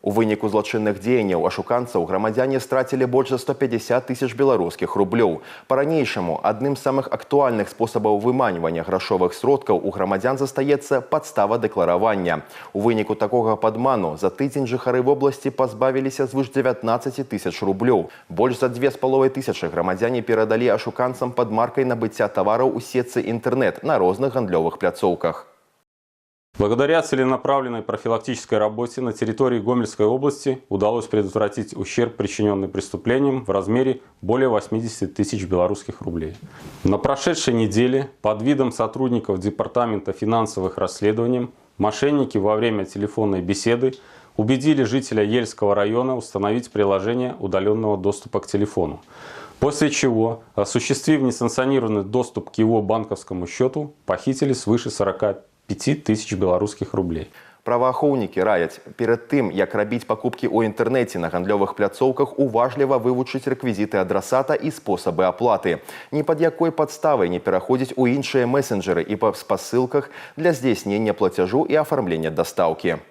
У выніку злачынных дзеянняў ашуканцаў грамадзяне страцілі больш за 150 тысяч беларускіх рублёў. Па-ранейшаму адным з самых актуальных спосабаў выманьвання грашовых сродкаў у грамадзян застаецца падстава дэкларавання. У выніку такога падману за тыдзень жыхары вобласці пазбавіліся звыш 19 тысяч рублёў. Больш за 2500 грамадзяне перадалі ашуканцам пад маркай набыцця тавараў у сетцы інтэрнэт на розных гандлёвых пляцоўках. Благодаря целенаправленной профилактической работе на территории Гомельской области удалось предотвратить ущерб, причиненный преступлением, в размере более 80 тысяч белорусских рублей. На прошедшей неделе под видом сотрудников Департамента финансовых расследований мошенники во время телефонной беседы убедили жителя Ельского района установить приложение удаленного доступа к телефону. После чего, осуществив несанкционированный доступ к его банковскому счету, похитили свыше 45 тысяч белорусских рублей. Праваахоўнікі раяць, перад тым, як рабіць пакупкі ў інтэрнэце на гандлёвых пляцоўках, уважліва вывучыць рэквізіты адрасата і спосабы аплаты. Ні пад якой падставай не пераходзіць у іншыя месенджеры і па спасылках для здзяйснення плацяжу і афармлення дастаўкі.